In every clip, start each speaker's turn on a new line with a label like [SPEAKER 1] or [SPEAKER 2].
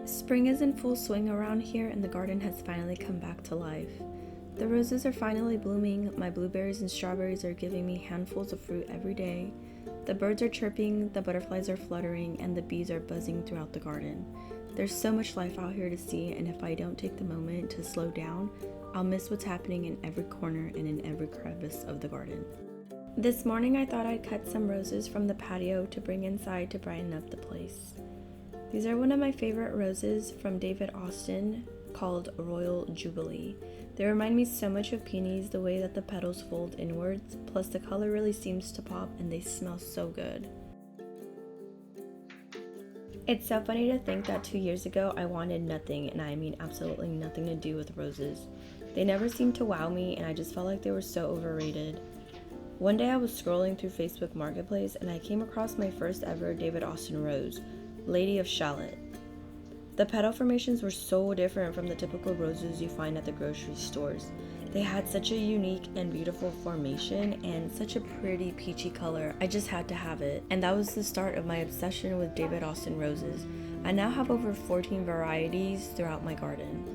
[SPEAKER 1] Spring is in full swing around here and the garden has finally come back to life. The roses are finally blooming, my blueberries and strawberries are giving me handfuls of fruit every day. The birds are chirping, the butterflies are fluttering, and the bees are buzzing throughout the garden. There's so much life out here to see, and if I don't take the moment to slow down, I'll miss what's happening in every corner and in every crevice of the garden. This morning I thought I'd cut some roses from the patio to bring inside to brighten up the place. These are one of my favorite roses from David Austin called Royal Jubilee. They remind me so much of peonies, the way that the petals fold inwards, plus the color really seems to pop and they smell so good. It's so funny to think that 2 years ago I wanted nothing, and I mean absolutely nothing to do with roses. They never seemed to wow me and I just felt like they were so overrated. One day I was scrolling through Facebook Marketplace and I came across my first ever David Austin rose, Lady of Shallot. The petal formations were so different from the typical roses you find at the grocery stores. They had such a unique and beautiful formation and such a pretty peachy color. I just had to have it. And that was the start of my obsession with David Austin roses. I now have over 14 varieties throughout my garden.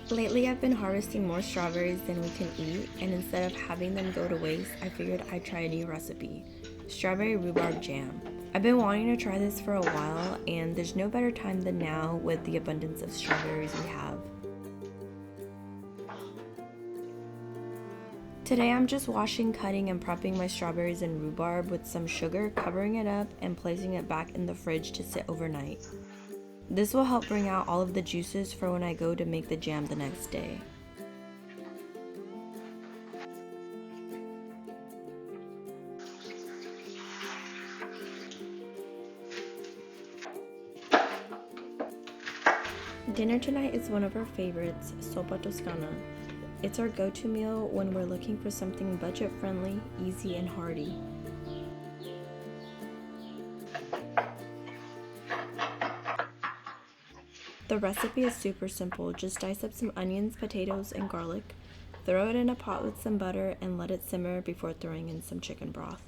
[SPEAKER 1] Lately I've been harvesting more strawberries than we can eat, and instead of having them go to waste, I figured I'd try a new recipe: strawberry rhubarb jam. I've been wanting to try this for a while, and there's no better time than now with the abundance of strawberries we have. Today I'm just washing, cutting, and prepping my strawberries and rhubarb with some sugar, covering it up, and placing it back in the fridge to sit overnight. This will help bring out all of the juices for when I go to make the jam the next day. Dinner tonight is one of our favorites, Zuppa Toscana. It's our go-to meal when we're looking for something budget-friendly, easy, and hearty. The recipe is super simple. Just dice up some onions, potatoes, and garlic, throw it in a pot with some butter, and let it simmer before throwing in some chicken broth.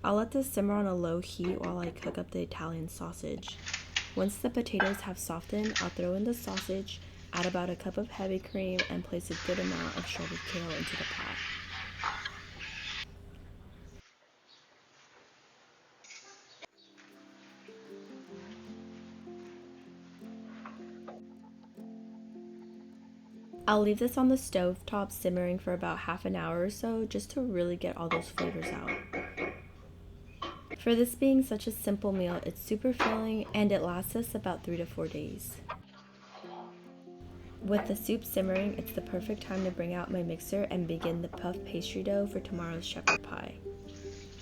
[SPEAKER 1] I'll let this simmer on a low heat while I cook up the Italian sausage. Once the potatoes have softened, I'll throw in the sausage, add about a cup of heavy cream, and place a good amount of shredded kale into the pot. I'll leave this on the stove top simmering for about half an hour or so just to really get all those flavors out. For this being such a simple meal, it's super filling and it lasts us about 3 to 4 days. With the soup simmering, it's the perfect time to bring out my mixer and begin the puff pastry dough for tomorrow's shepherd pie.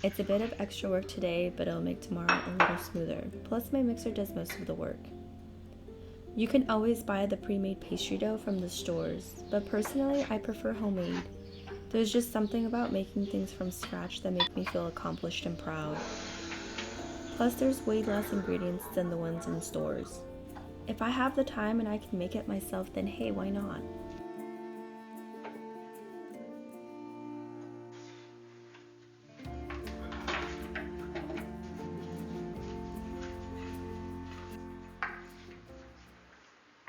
[SPEAKER 1] It's a bit of extra work today, but it'll make tomorrow a little smoother. Plus, my mixer does most of the work. You can always buy the pre-made pastry dough from the stores, but personally, I prefer homemade. There's just something about making things from scratch that make me feel accomplished and proud. Plus, there's way less ingredients than the ones in stores. If I have the time and I can make it myself, then hey, why not?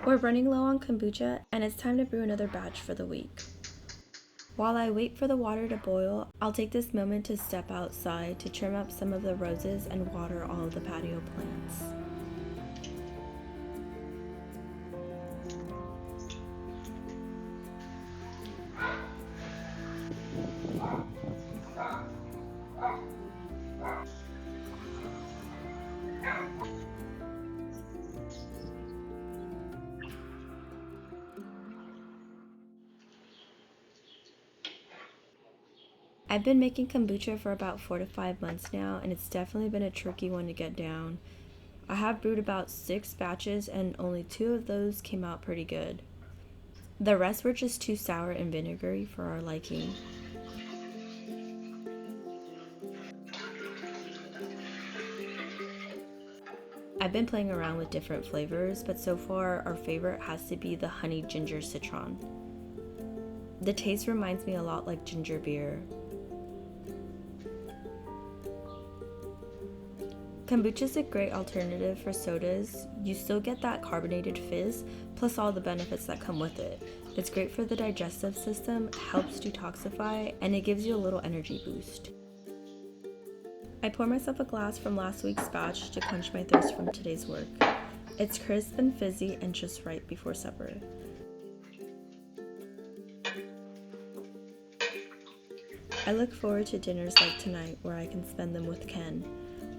[SPEAKER 1] We're running low on kombucha, and it's time to brew another batch for the week. While I wait for the water to boil, I'll take this moment to step outside to trim up some of the roses and water all of the patio plants. I've been making kombucha for about 4 to 5 months now, and it's definitely been a tricky one to get down. I have brewed about 6 batches and only 2 of those came out pretty good. The rest were just too sour and vinegary for our liking. I've been playing around with different flavors, but so far our favorite has to be the honey ginger citron. The taste reminds me a lot like ginger beer. Kombucha is a great alternative for sodas. You still get that carbonated fizz, plus all the benefits that come with it. It's great for the digestive system, helps detoxify, and it gives you a little energy boost. I pour myself a glass from last week's batch to quench my thirst from today's work. It's crisp and fizzy and just right before supper. I look forward to dinners like tonight where I can spend them with Ken.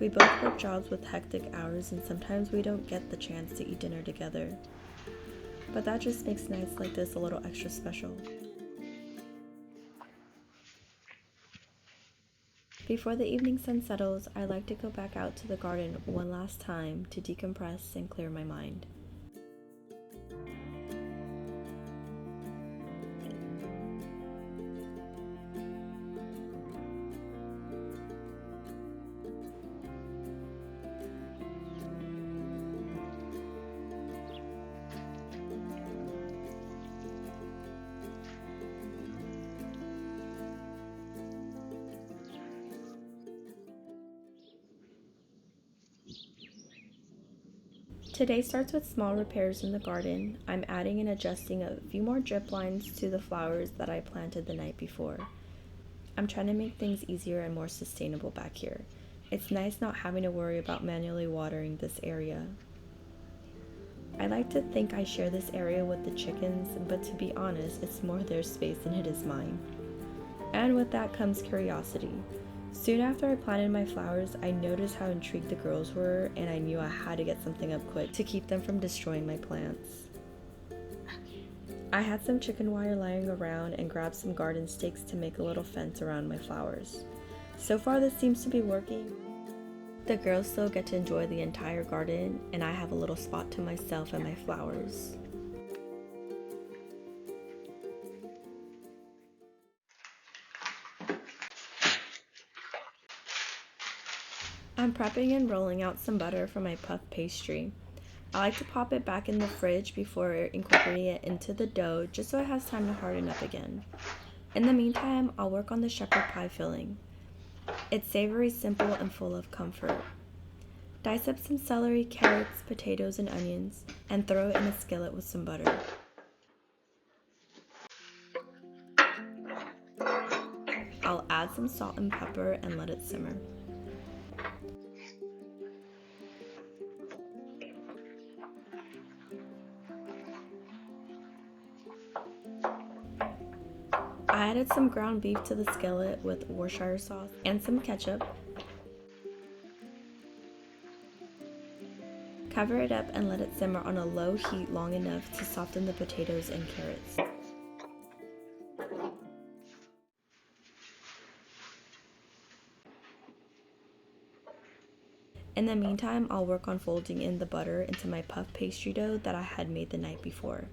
[SPEAKER 1] We both work jobs with hectic hours and sometimes we don't get the chance to eat dinner together. But that just makes nights like this a little extra special. Before the evening sun settles, I like to go back out to the garden one last time to decompress and clear my mind. Today starts with small repairs in the garden. I'm adding and adjusting a few more drip lines to the flowers that I planted the night before. I'm trying to make things easier and more sustainable back here. It's nice not having to worry about manually watering this area. I like to think I share this area with the chickens, but to be honest, it's more their space than it is mine. And with that comes curiosity. Soon after I planted my flowers, I noticed how intrigued the girls were, and I knew I had to get something up quick to keep them from destroying my plants. I had some chicken wire lying around and grabbed some garden stakes to make a little fence around my flowers. So far this seems to be working. The girls still get to enjoy the entire garden, and I have a little spot to myself and my flowers. I'm prepping and rolling out some butter for my puff pastry. I like to pop it back in the fridge before incorporating it into the dough just so it has time to harden up again. In the meantime, I'll work on the shepherd pie filling. It's savory, simple, and full of comfort. Dice up some celery, carrots, potatoes, and onions, and throw it in a skillet with some butter. I'll add some salt and pepper and let it simmer. I added some ground beef to the skillet with Worcestershire sauce and some ketchup. Cover it up and let it simmer on a low heat long enough to soften the potatoes and carrots. In the meantime, I'll work on folding in the butter into my puff pastry dough that I had made the night before.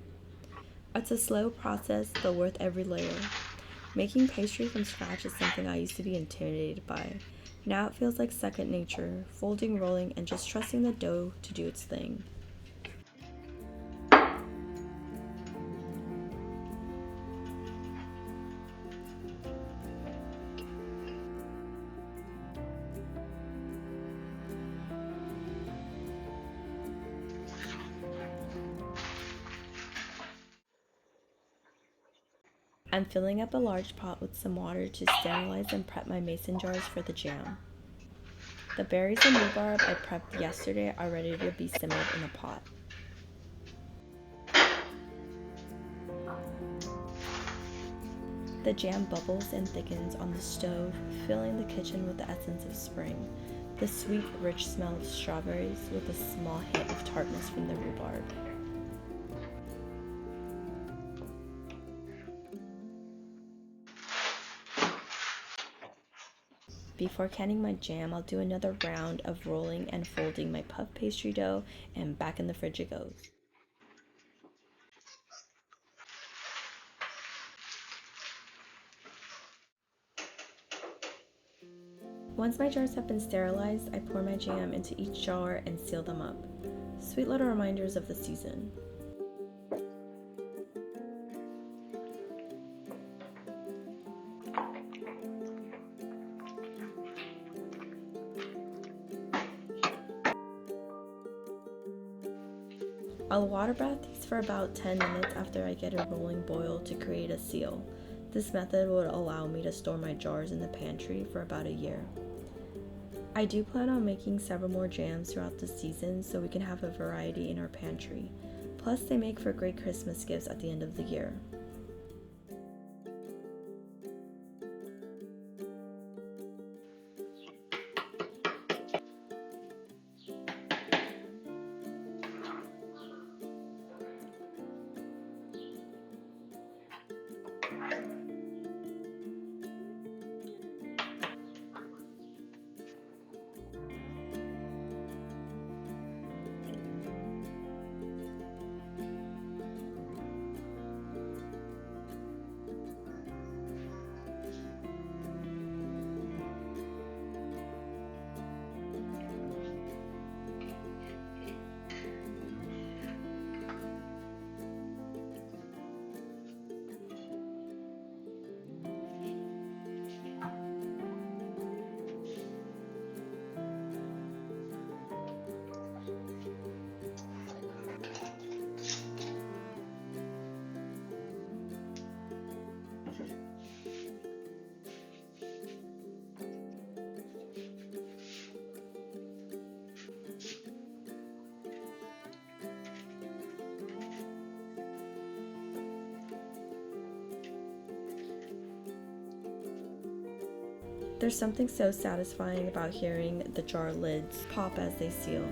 [SPEAKER 1] It's a slow process, but worth every layer. Making pastry from scratch is something I used to be intimidated by. Now it feels like second nature, folding, rolling, and just trusting the dough to do its thing. I'm filling up a large pot with some water to sterilize and prep my mason jars for the jam. The berries and rhubarb I prepped yesterday are ready to be simmered in a pot. The jam bubbles and thickens on the stove, filling the kitchen with the essence of spring, the sweet, rich smell of strawberries with a small hint of tartness from the rhubarb. Before canning my jam, I'll do another round of rolling and folding my puff pastry dough, and back in the fridge it goes. Once my jars have been sterilized, I pour my jam into each jar and seal them up. Sweet little reminders of the season. I'll water bath these for about 10 minutes after I get a rolling boil to create a seal. This method would allow me to store my jars in the pantry for about a year. I do plan on making several more jams throughout the season so we can have a variety in our pantry. Plus, they make for great Christmas gifts at the end of the year. There's something so satisfying about hearing the jar lids pop as they seal.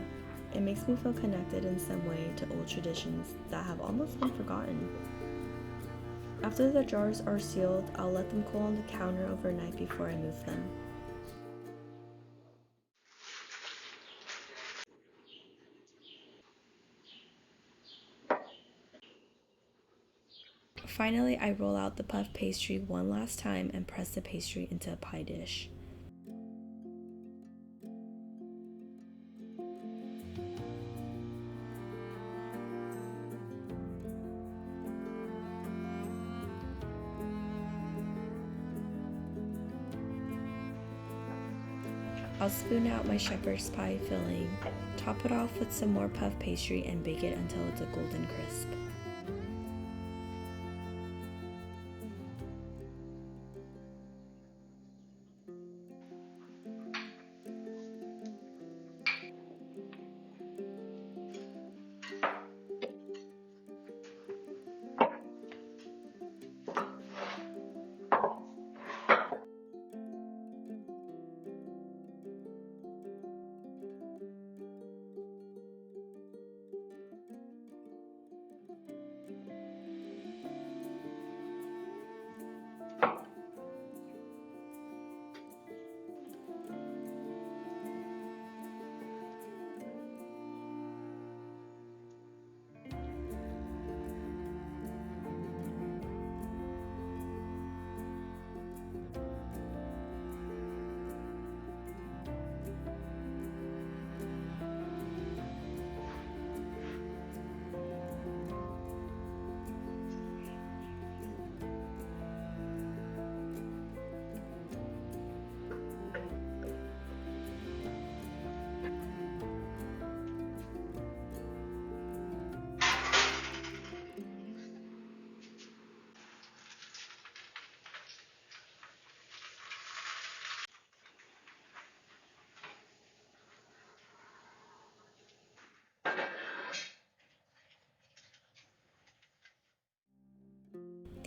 [SPEAKER 1] It makes me feel connected in some way to old traditions that have almost been forgotten. After the jars are sealed, I'll let them cool on the counter overnight before I move them. Finally, I roll out the puff pastry one last time and press the pastry into a pie dish. I'll spoon out my shepherd's pie filling, top it off with some more puff pastry, and bake it until it's a golden crisp.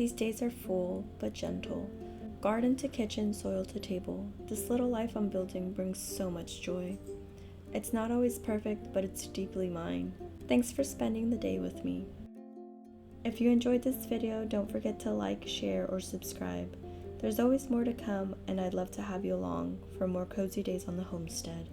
[SPEAKER 1] These days are full, but gentle. Garden to kitchen, soil to table. This little life I'm building brings so much joy. It's not always perfect, but it's deeply mine. Thanks for spending the day with me. If you enjoyed this video, don't forget to like, share, or subscribe. There's always more to come, and I'd love to have you along for more cozy days on the homestead.